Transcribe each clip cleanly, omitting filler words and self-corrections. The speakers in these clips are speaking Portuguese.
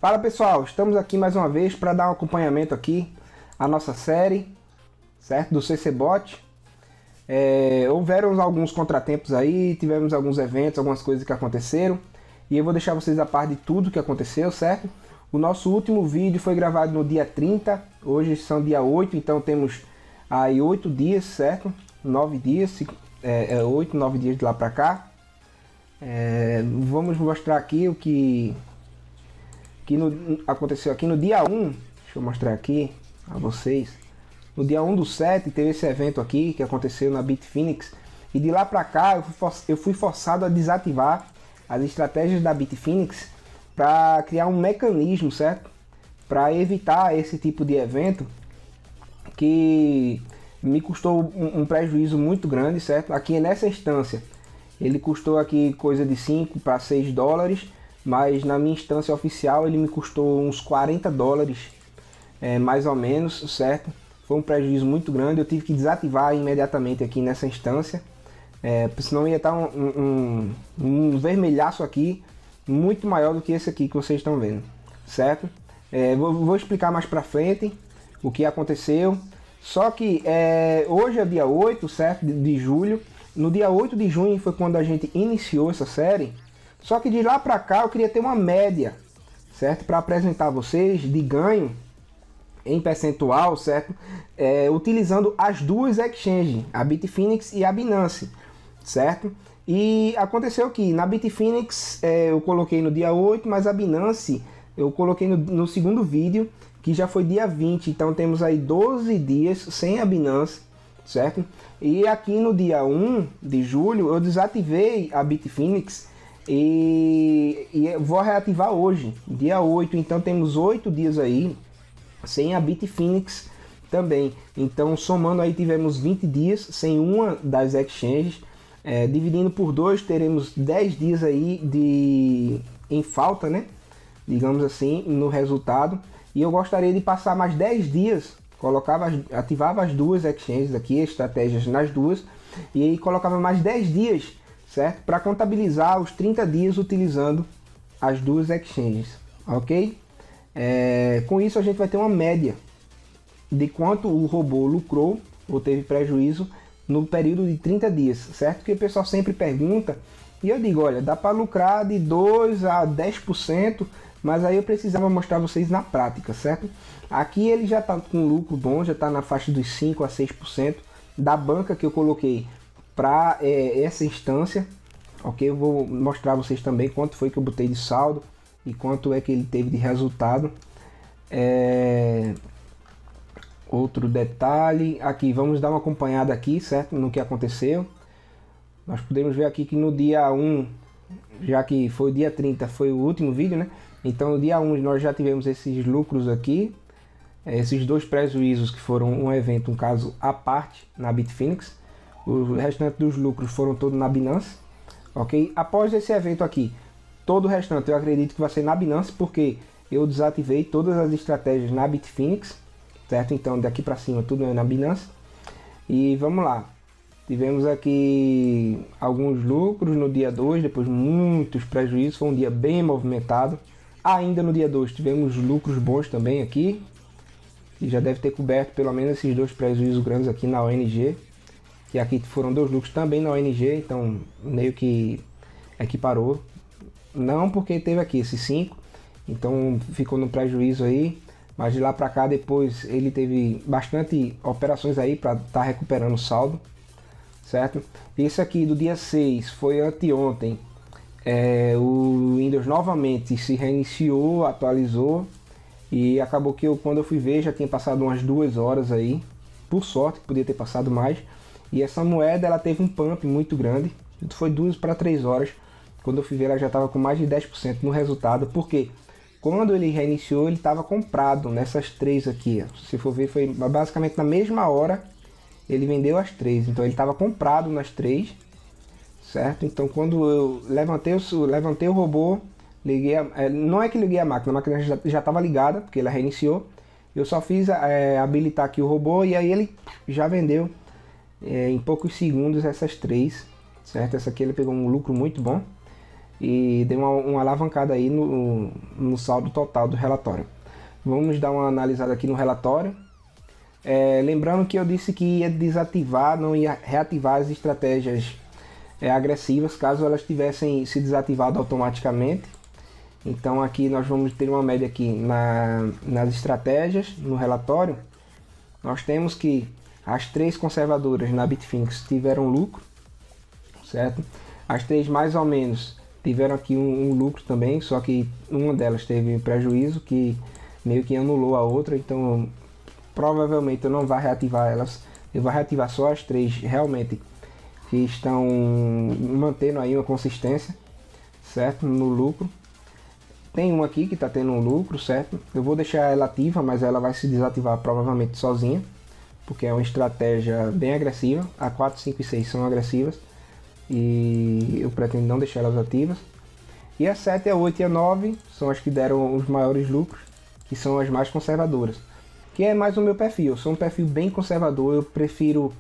Fala pessoal, estamos aqui mais uma vez para dar um acompanhamento aqui à nossa série, certo? Do CCBot. Houveram alguns contratempos aí, tivemos alguns eventos, algumas coisas que aconteceram e eu vou deixar vocês a par de tudo que aconteceu, certo? O nosso último vídeo foi gravado no dia 30, hoje são dia 8, então temos aí 8 dias, certo? 9 dias, 8, 9 dias de lá para cá. Vamos mostrar aqui o que aconteceu aqui no dia 1, deixa eu mostrar aqui a vocês. No dia 1/7 teve esse evento aqui que aconteceu na Bitfinex e de lá para cá eu fui forçado a desativar as estratégias da Bitfinex para criar um mecanismo, certo? Para evitar esse tipo de evento que me custou um prejuízo muito grande, certo? Aqui nessa instância ele custou aqui coisa de 5 para 6 dólares, mas na minha instância oficial ele me custou uns 40 dólares, mais ou menos, certo? Foi um prejuízo muito grande, eu tive que desativar imediatamente aqui nessa instância, senão ia estar um vermelhaço aqui, muito maior do que esse aqui que vocês estão vendo, certo? Vou explicar mais pra frente o que aconteceu, só que hoje é dia 8, certo? De julho, no dia 8 de junho foi quando a gente iniciou essa série, só que de lá pra cá eu queria ter uma média, certo? Para apresentar a vocês de ganho em percentual, certo? Utilizando as duas exchanges, a Bitfinex e a Binance, certo? E aconteceu que na Bitfinex eu coloquei no dia 8, mas a Binance eu coloquei no segundo vídeo, que já foi dia 20, então temos aí 12 dias sem a Binance, certo? E aqui no dia 1 de julho eu desativei a Bitfinex e vou reativar hoje, dia 8, então temos 8 dias aí sem a Bitfinex também. Então somando aí tivemos 20 dias sem uma das exchanges, dividindo por 2 teremos 10 dias aí em falta, né? Digamos assim, no resultado. E eu gostaria de passar mais 10 dias, ativava as duas exchanges aqui, estratégias nas duas, e aí colocava mais 10 dias, certo? Para contabilizar os 30 dias utilizando as duas exchanges, ok? Com isso a gente vai ter uma média de quanto o robô lucrou ou teve prejuízo no período de 30 dias, certo? Que o pessoal sempre pergunta e eu digo, olha, dá para lucrar de 2 a 10%, mas aí eu precisava mostrar vocês na prática, certo? Aqui ele já está com lucro bom, já está na faixa dos 5 a 6% da banca que eu coloquei para essa instância, ok? Eu vou mostrar a vocês também quanto foi que eu botei de saldo e quanto é que ele teve de resultado. Outro detalhe, aqui vamos dar uma acompanhada aqui, certo? No que aconteceu. Nós podemos ver aqui que no dia 1, já que foi o dia 30, foi o último vídeo, né? Então no dia 1 nós já tivemos esses lucros aqui, esses dois prejuízos que foram um evento, um caso à parte na Bitfinex. O restante dos lucros foram todos na Binance, ok? Após esse evento aqui, todo o restante eu acredito que vai ser na Binance, porque eu desativei todas as estratégias na Bitfinex, certo? Então daqui para cima tudo é na Binance. E vamos lá. Tivemos aqui alguns lucros no dia 2, depois muitos prejuízos, foi um dia bem movimentado. Ainda no dia 2 tivemos lucros bons também aqui, que já deve ter coberto pelo menos esses dois prejuízos grandes aqui na ONG. Que aqui foram dois lucros também na ONG, então meio que equiparou. Não porque teve aqui esses 5, então ficou no prejuízo aí. Mas de lá para cá depois ele teve bastante operações aí para estar recuperando o saldo, certo? Esse aqui do dia 6 foi anteontem. O Windows novamente se reiniciou, atualizou e acabou que quando eu fui ver já tinha passado umas 2 horas aí. Por sorte, podia ter passado mais. E essa moeda ela teve um pump muito grande, foi 2 para 3 horas. Quando eu fui ver ela já estava com mais de 10% no resultado, porque quando ele reiniciou ele estava comprado nessas 3 aqui, ó. Se for ver foi basicamente na mesma hora ele vendeu as 3, então ele estava comprado nas 3, certo? Então quando eu levantei o robô, liguei não é que liguei a máquina já estava ligada, porque ela reiniciou. Eu só fiz habilitar aqui o robô e aí ele já vendeu em poucos segundos essas 3, certo? Essa aqui ele pegou um lucro muito bom. e deu uma alavancada aí no saldo total do relatório. Vamos dar uma analisada aqui no relatório. Lembrando que eu disse que ia desativar, não ia reativar as estratégias agressivas caso elas tivessem se desativado automaticamente. Então aqui nós vamos ter uma média aqui nas estratégias, no relatório. Nós temos que as 3 conservadoras na Bitfinex tiveram lucro, certo? As 3 mais ou menos tiveram aqui um lucro também, só que uma delas teve prejuízo que meio que anulou a outra, então provavelmente eu não vou reativar elas, eu vou reativar só as 3 realmente que estão mantendo aí uma consistência, certo? No lucro. Tem uma aqui que está tendo um lucro, certo? Eu vou deixar ela ativa, mas ela vai se desativar provavelmente sozinha, porque é uma estratégia bem agressiva. A 4, 5 e 6 são agressivas e eu pretendo não deixar elas ativas. E a 7, a 8 e a 9 são as que deram os maiores lucros, que são as mais conservadoras, que é mais o meu perfil. Eu sou um perfil bem conservador, eu prefiro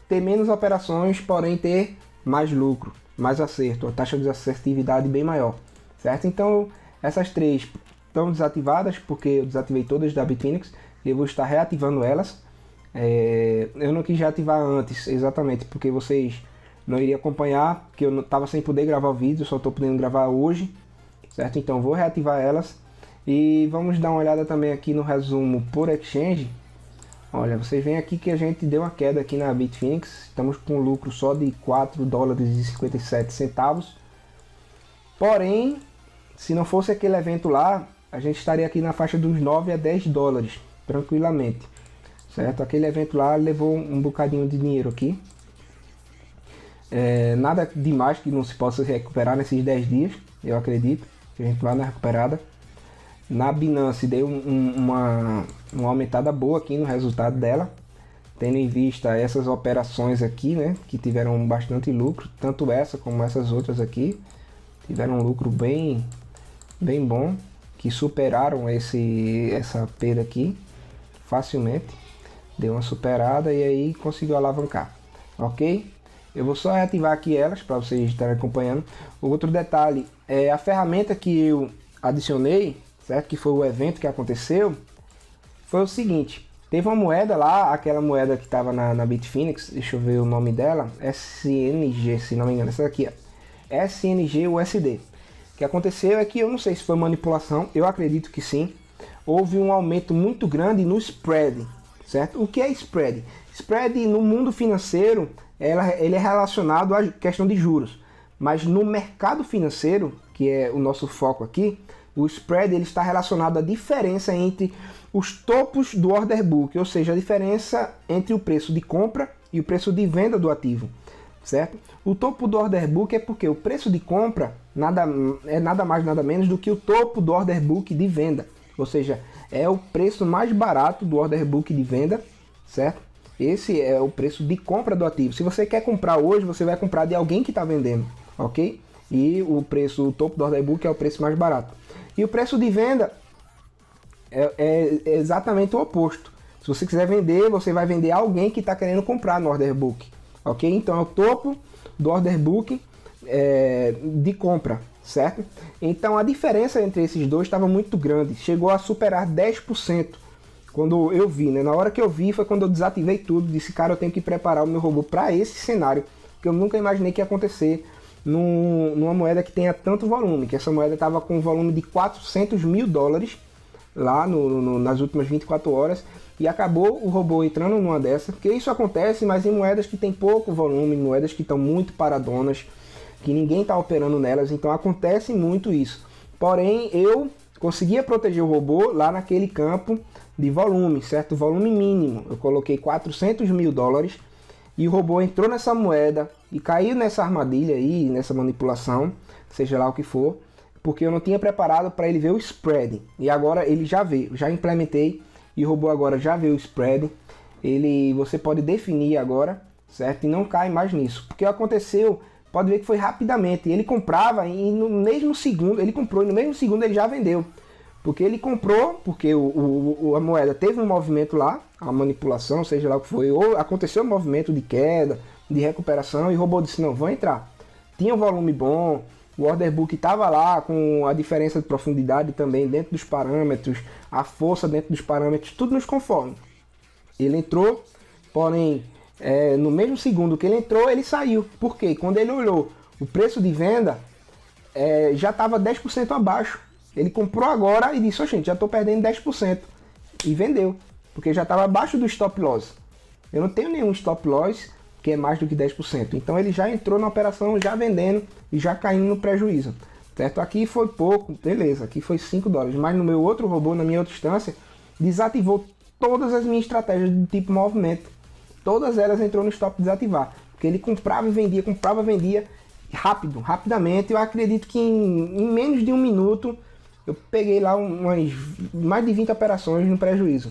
ter menos operações, porém ter mais lucro, mais acerto, a taxa de assertividade bem maior, certo? Então essas 3 estão desativadas, porque eu desativei todas da Bitfinex e eu vou estar reativando elas. Eu não quis reativar antes, exatamente porque vocês não iriam acompanhar, porque eu não estava sem poder gravar o vídeo, só estou podendo gravar hoje, certo? Então vou reativar elas e vamos dar uma olhada também aqui no resumo por exchange. Olha, vocês veem aqui que a gente deu uma queda aqui na Bitfinex, estamos com um lucro só de 4 dólares e 57 centavos. Porém, se não fosse aquele evento lá, a gente estaria aqui na faixa dos 9 a 10 dólares, tranquilamente, certo? Aquele evento lá levou um bocadinho de dinheiro aqui. Nada demais que não se possa recuperar nesses 10 dias, eu acredito que a gente vai na recuperada. Na Binance deu uma aumentada boa aqui no resultado dela, tendo em vista essas operações aqui, né, que tiveram bastante lucro, tanto essa como essas outras aqui tiveram um lucro bem bom, que superaram essa perda aqui facilmente, deu uma superada e aí conseguiu alavancar, ok? Eu vou só reativar aqui elas para vocês estarem acompanhando. O outro detalhe é a ferramenta que eu adicionei, certo? Que foi o evento que aconteceu, foi o seguinte: teve uma moeda lá, aquela moeda que estava na Bitfinex, deixa eu ver o nome dela, SNG, se não me engano, essa daqui, SNG USD. O que aconteceu é que eu não sei se foi manipulação, eu acredito que sim. Houve um aumento muito grande no spread, certo? O que é spread? Spread no mundo financeiro, ele é relacionado à questão de juros, mas no mercado financeiro, que é o nosso foco aqui, o spread ele está relacionado à diferença entre os topos do order book, ou seja, a diferença entre o preço de compra e o preço de venda do ativo, certo? O topo do order book é porque o preço de compra é nada mais nada menos do que o topo do order book de venda, ou seja, é o preço mais barato do order book de venda, certo? Esse é o preço de compra do ativo. Se você quer comprar hoje, você vai comprar de alguém que está vendendo, ok? E o topo do order book é o preço mais barato. E o preço de venda é exatamente o oposto. Se você quiser vender, você vai vender a alguém que está querendo comprar no order book, ok? Então é o topo do order book de compra, certo? Então a diferença entre esses dois estava muito grande, chegou a superar 10%. Quando eu vi, né? Na hora que eu vi foi quando eu desativei tudo, disse, cara, eu tenho que preparar o meu robô para esse cenário, que eu nunca imaginei que ia acontecer numa moeda que tenha tanto volume, que essa moeda estava com um volume de 400 mil dólares lá nas últimas 24 horas, e acabou o robô entrando numa dessa, porque isso acontece, mas em moedas que tem pouco volume, moedas que estão muito paradonas, que ninguém está operando nelas, então acontece muito isso. Porém, eu conseguia proteger o robô lá naquele campo de volume, certo? Volume mínimo. Eu coloquei 400 mil dólares e o robô entrou nessa moeda e caiu nessa armadilha aí, nessa manipulação, seja lá o que for, porque eu não tinha preparado para ele ver o spread. E agora ele já veio, já implementei e o robô agora já vê o spread. Você pode definir agora, certo? E não cai mais nisso. Porque aconteceu, pode ver que foi rapidamente. Ele comprava e no mesmo segundo, ele comprou e no mesmo segundo ele já vendeu. Porque ele comprou, porque a moeda teve um movimento lá, a manipulação, seja lá o que foi, ou aconteceu um movimento de queda, de recuperação, e o robô disse, não, vou entrar. tinha um volume bom, o order book estava lá com a diferença de profundidade também dentro dos parâmetros, a força dentro dos parâmetros, tudo nos conforme. Ele entrou, porém, no mesmo segundo que ele entrou, ele saiu. Por quê? Quando ele olhou o preço de venda, já estava 10% abaixo. Ele comprou agora e disse, gente, já estou perdendo 10%. E vendeu, porque já estava abaixo do stop loss. Eu não tenho nenhum stop loss que é mais do que 10%. Então ele já entrou na operação, já vendendo e já caindo no prejuízo. Certo? Aqui foi pouco, beleza, aqui foi 5 dólares. Mas no meu outro robô, na minha outra instância, desativou todas as minhas estratégias do tipo movimento. Todas elas entrou no stop desativar. Porque ele comprava e vendia rápido, rapidamente. Eu acredito que em menos de um minuto eu peguei lá mais de 20 operações no prejuízo.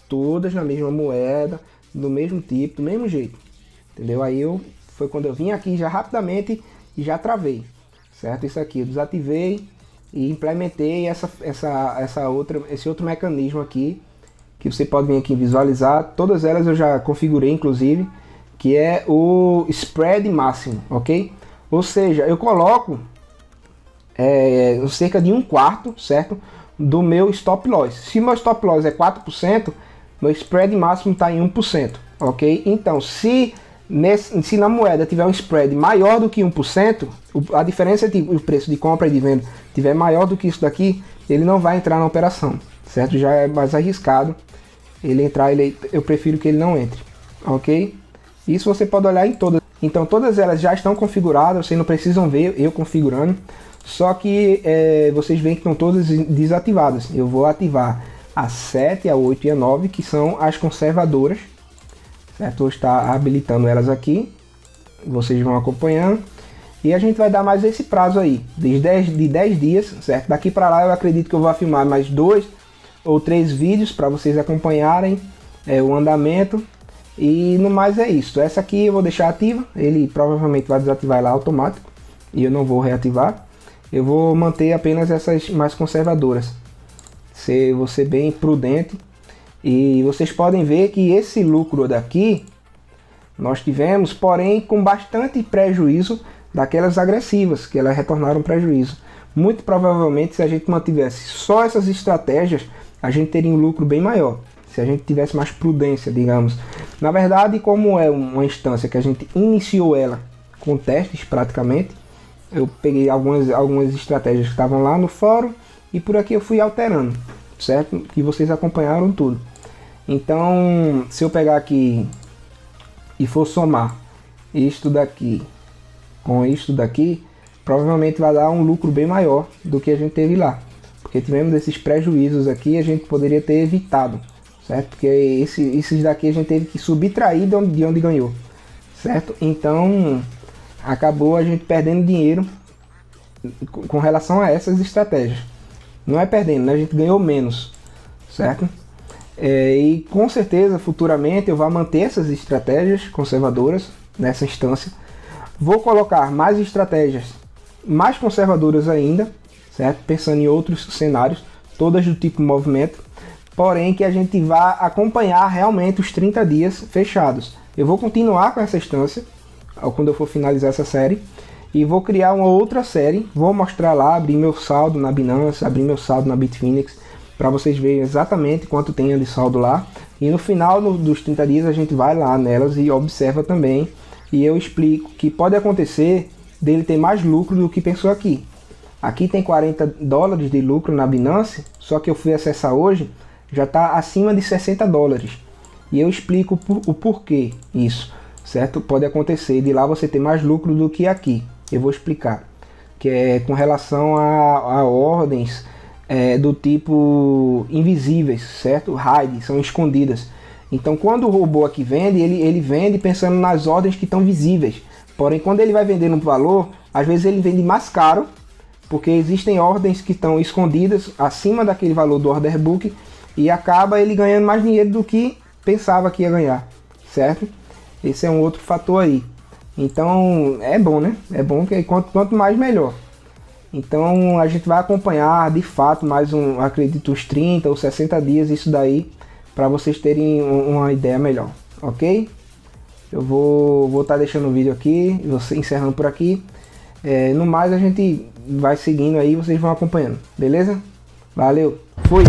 Todas na mesma moeda, do mesmo tipo, do mesmo jeito. Entendeu? Aí foi quando eu vim aqui já rapidamente e já travei. Certo? Isso aqui eu desativei e implementei esse outro mecanismo aqui, que você pode vir aqui visualizar. Todas elas eu já configurei, inclusive, que é o spread máximo, ok? Ou seja, eu coloco cerca de 1/4, certo? Do meu stop loss. Se meu stop loss é 4%, meu spread máximo está em 1%, ok? Então, se na moeda tiver um spread maior do que 1%, a diferença entre o preço de compra e de venda tiver maior do que isso daqui, ele não vai entrar na operação, certo? Já é mais arriscado ele entrar, eu prefiro que ele não entre, ok? Isso você pode olhar em todas. Então todas elas já estão configuradas, vocês não precisam ver eu configurando, só que vocês veem que estão todas desativadas. Eu vou ativar a 7, a 8 e a 9, que são as conservadoras, certo? Vou estar habilitando elas aqui, vocês vão acompanhando, e a gente vai dar mais esse prazo aí, de 10 dias, certo? Daqui para lá eu acredito que eu vou filmar mais 2 ou 3 vídeos para vocês acompanharem o andamento, e no mais é isso. Essa aqui eu vou deixar ativa, ele provavelmente vai desativar lá automático, e eu não vou reativar. Eu vou manter apenas essas mais conservadoras, vou ser bem prudente. E vocês podem ver que esse lucro daqui nós tivemos, porém com bastante prejuízo daquelas agressivas, que elas retornaram prejuízo. Muito provavelmente, se a gente mantivesse só essas estratégias, a gente teria um lucro bem maior, se a gente tivesse mais prudência, digamos. Na verdade, como é uma instância que a gente iniciou ela com testes praticamente, eu peguei algumas estratégias que estavam lá no fórum e por aqui eu fui alterando, certo? Que vocês acompanharam tudo. Então, se eu pegar aqui e for somar isto daqui com isto daqui, provavelmente vai dar um lucro bem maior do que a gente teve lá. Porque tivemos esses prejuízos aqui, a gente poderia ter evitado, certo? Porque esses daqui a gente teve que subtrair de onde ganhou, certo? Então, acabou a gente perdendo dinheiro com relação a essas estratégias. Não é perdendo, né? A gente ganhou menos, certo? E com certeza futuramente eu vou manter essas estratégias conservadoras nessa instância. Vou colocar mais estratégias mais conservadoras ainda, certo? Pensando em outros cenários, todas do tipo movimento, porém que a gente vá acompanhar realmente os 30 dias fechados. Eu vou continuar com essa instância quando eu for finalizar essa série, e vou criar uma outra série, vou mostrar lá, abrir meu saldo na Binance, abrir meu saldo na Bitfinex, para vocês verem exatamente quanto tem de saldo lá, e no final dos 30 dias a gente vai lá nelas e observa também, e eu explico que pode acontecer dele ter mais lucro do que pensou aqui. Aqui tem 40 dólares de lucro na Binance, só que eu fui acessar hoje, já está acima de 60 dólares, e eu explico o porquê isso, certo? Pode acontecer de lá você ter mais lucro do que aqui, eu vou explicar, que é com relação a ordens do tipo invisíveis, certo? Hide, são escondidas. Então quando o robô aqui vende, ele vende pensando nas ordens que estão visíveis, porém quando ele vai vender no valor, às vezes ele vende mais caro, porque existem ordens que estão escondidas acima daquele valor do order book, e acaba ele ganhando mais dinheiro do que pensava que ia ganhar, certo? Esse é um outro fator aí. Então é bom, né? É bom que quanto mais melhor. Então a gente vai acompanhar de fato mais acredito uns 30 ou 60 dias isso daí, para vocês terem uma ideia melhor, ok? Eu vou estar deixando o vídeo aqui, você encerrando por aqui. No mais a gente vai seguindo aí, vocês vão acompanhando, beleza? Valeu, fui!